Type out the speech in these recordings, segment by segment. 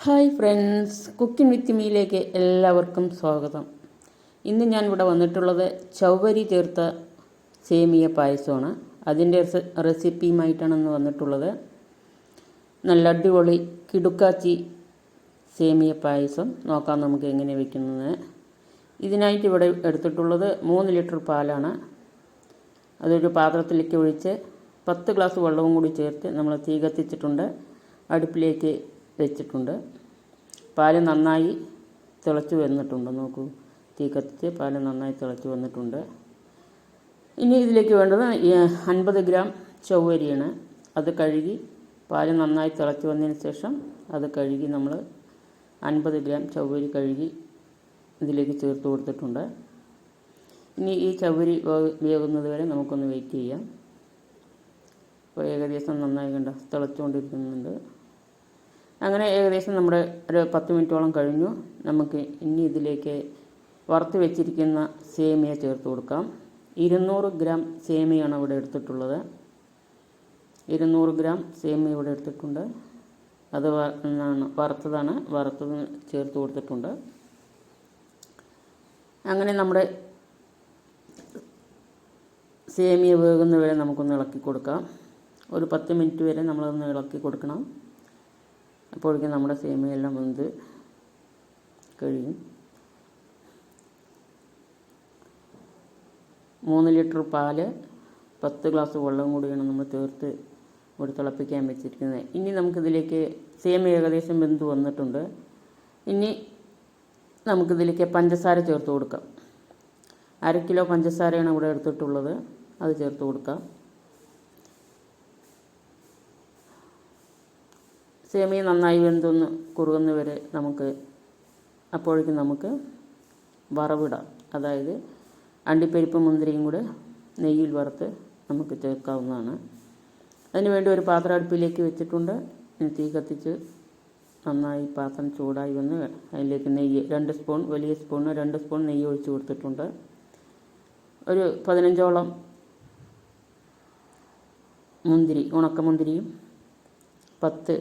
Hi friends, cooking വിത്ത് മീയിലേക്ക് എല്ലാവർക്കും സ്വാഗതം. ഇന്ന് ഞാൻ ഇവിടെ വന്നിട്ടുള്ളത് ചൗവരി ചേർത്ത സേമിയ പായസമാണ്. അതിൻ്റെ റെസിപ്പിയുമായിട്ടാണ് ഇന്ന് വന്നിട്ടുള്ളത്. നല്ല അടിപൊളി കിടുക്കാച്ചി സേമിയ പായസം നോക്കാം നമുക്ക് എങ്ങനെ വയ്ക്കുന്നത്. ഇതിനായിട്ട് ഇവിടെ എടുത്തിട്ടുള്ളത് 3 ലിറ്റർ പാലാണ്. അതൊരു പാത്രത്തിലേക്ക് ഒഴിച്ച് 10 ഗ്ലാസ് വെള്ളവും കൂടി ചേർത്ത് നമ്മൾ തീ കത്തിച്ചിട്ടുണ്ട്, അടുപ്പിലേക്ക് വെച്ചിട്ടുണ്ട്. പാല് നന്നായി തിളച്ച് വന്നിട്ടുണ്ട്. നോക്കൂ, തീ കത്തിച്ച് പാല് നന്നായി തിളച്ച് വന്നിട്ടുണ്ട്. ഇനി ഇതിലേക്ക് വേണ്ടത് 50 ഗ്രാം ചൗവരിയാണ്. അത് കഴുകി പാല് നന്നായി തിളച്ച് വന്നതിന് ശേഷം അത് കഴുകി നമ്മൾ 50 ഗ്രാം ചൗവരി കഴുകി ഇതിലേക്ക് ചേർത്ത് കൊടുത്തിട്ടുണ്ട്. ഇനി ഈ ചൗവരി വേകുന്നത് വരെ നമുക്കൊന്ന് വെയിറ്റ് ചെയ്യാം. അപ്പോൾ ഏകദേശം നന്നായി തിളച്ചുകൊണ്ടിരിക്കുന്നുണ്ട്. അങ്ങനെ ഏകദേശം നമ്മുടെ ഒരു 10 മിനിറ്റോളം കഴിഞ്ഞു. നമുക്ക് ഇനി ഇതിലേക്ക് വറുത്ത് വെച്ചിരിക്കുന്ന സേമിയ ചേർത്ത് കൊടുക്കാം. 200 ഗ്രാം സേമിയാണ് ഇവിടെ എടുത്തിട്ടുള്ളത്. 200 ഗ്രാം സേമിയ ഇവിടെ എടുത്തിട്ടുണ്ട്. അത് വറുത്തതാണ്. വറുത്തത് ചേർത്ത് കൊടുത്തിട്ടുണ്ട്. അങ്ങനെ നമ്മുടെ സേമിയ വേകുന്ന വരെ നമുക്കൊന്ന് ഇളക്കി കൊടുക്കാം. ഒരു 10 മിനിറ്റ് വരെ നമ്മളൊന്ന് ഇളക്കി കൊടുക്കണം. അപ്പോഴേക്കും നമ്മുടെ സേമിയ എല്ലാം വെന്ത് കഴിയും. 3 ലിറ്റർ പാല് 10 ഗ്ലാസ് വെള്ളം കൂടിയാണ് നമ്മൾ ചേർത്ത് ഇവിടെ തിളപ്പിക്കാൻ വെച്ചിരിക്കുന്നത്. ഇനി നമുക്കിതിലേക്ക് സേമിയ ഏകദേശം വെന്ത് വന്നിട്ടുണ്ട്. ഇനി നമുക്കിതിലേക്ക് പഞ്ചസാര ചേർത്ത് കൊടുക്കാം. 1/2 കിലോ പഞ്ചസാരയാണ് ഇവിടെ എടുത്തിട്ടുള്ളത്. അത് ചേർത്ത് കൊടുക്കാം. സേമിയ നന്നായി വെന്തൊന്ന് കുറുകുന്ന വരെ അപ്പോഴേക്കും നമുക്ക് വറവിടാം. അതായത് അണ്ടിപ്പരിപ്പ് മുന്തിരിയും കൂടെ നെയ്യിൽ വറുത്ത് നമുക്ക് ചേർക്കാവുന്നതാണ്. അതിനുവേണ്ടി ഒരു പാത്രം അടുപ്പിലേക്ക് വെച്ചിട്ടുണ്ട്. തീ കത്തിച്ച് നന്നായി പാത്രം ചൂടായി വന്ന് അതിലേക്ക് നെയ്യ് 2 സ്പൂൺ, വലിയ സ്പൂണിന് 2 സ്പൂൺ നെയ്യ് ഒഴിച്ച് കൊടുത്തിട്ടുണ്ട്. ഒരു 15ഓളം മുന്തിരി, ഉണക്കമുന്തിരിയും 10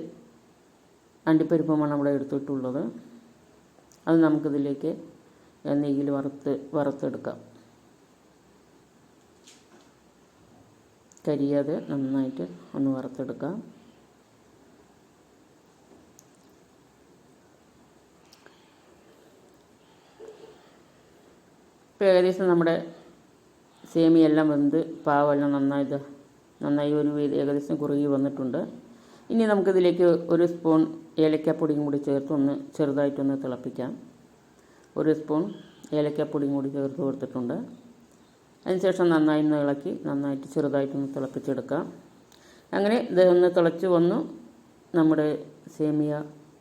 അണ്ടിപ്പരിപ്പുമാണ് ഇവിടെ എടുത്തിട്ടുള്ളത്. അത് നമുക്കിതിലേക്ക് നെയ്യിൽ വറുത്തെടുക്കാം. കരിയാതെ നന്നായിട്ട് ഒന്ന് വറുത്തെടുക്കാം. ഇപ്പോൾ ഏകദേശം നമ്മുടെ സേമിയെല്ലാം വെന്ത് പാവെല്ലാം നന്നായി ഏകദേശം കുറുകി വന്നിട്ടുണ്ട്. ഇനി നമുക്കിതിലേക്ക് 1 സ്പൂൺ ഏലക്കാപ്പൊടിയും കൂടി ചേർത്ത് ചെറുതായിട്ടൊന്ന് തിളപ്പിക്കാം. 1 സ്പൂൺ ഏലക്കാപ്പൊടിയും കൂടി ചേർത്ത് കൊടുത്തിട്ടുണ്ട്. അതിനുശേഷം നന്നായി ഇളക്കി നന്നായിട്ട് ചെറുതായിട്ടൊന്ന് തിളപ്പിച്ചെടുക്കാം. അങ്ങനെ ഇതൊന്ന് തിളച്ച് വന്നു. നമ്മുടെ സേമിയ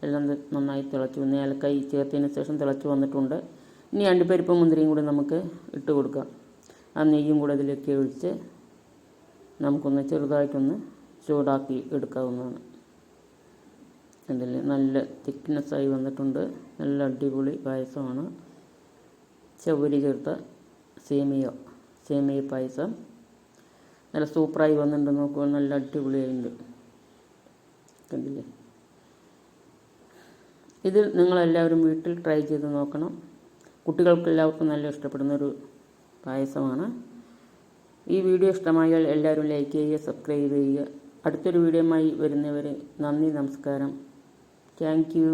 എല്ലാം നന്നായി തിളച്ച് വന്ന് ഏലക്കായി ചേർത്തതിന് ശേഷം തിളച്ച് വന്നിട്ടുണ്ട്. ഇനി അണ്ടിപ്പരിപ്പ് മുന്തിരിയും കൂടി നമുക്ക് ഇട്ട് കൊടുക്കാം. ആ നെയ്യും കൂടെ ഇതിലേക്ക് ഒഴിച്ച് നമുക്കൊന്ന് ചെറുതായിട്ടൊന്ന് ചൂടാക്കി എടുക്കാവുന്നതാണ്. അതിൽ നല്ല തിക്നെസ്സായി വന്നിട്ടുണ്ട്. നല്ല അടിപൊളി പായസമാണ്. ചൗവരി ചേർത്ത സേമിയ പായസം നല്ല സൂപ്പറായി വന്നിട്ടുണ്ട്. നോക്കുക, നല്ല അടിപൊളിയായിട്ടുണ്ട്. കണ്ടില്ലേ? ഇത് നിങ്ങളെല്ലാവരും വീട്ടിൽ ട്രൈ ചെയ്ത് നോക്കണം. കുട്ടികൾക്കെല്ലാവർക്കും നല്ല ഇഷ്ടപ്പെടുന്നൊരു പായസമാണ്. ഈ വീഡിയോ ഇഷ്ടമായാൽ എല്ലാവരും ലൈക്ക് ചെയ്യുക, സബ്സ്ക്രൈബ് ചെയ്യുക. അടുത്തൊരു വീഡിയോയുമായി വരുന്നവരെ നന്ദി, നമസ്കാരം. Thank you.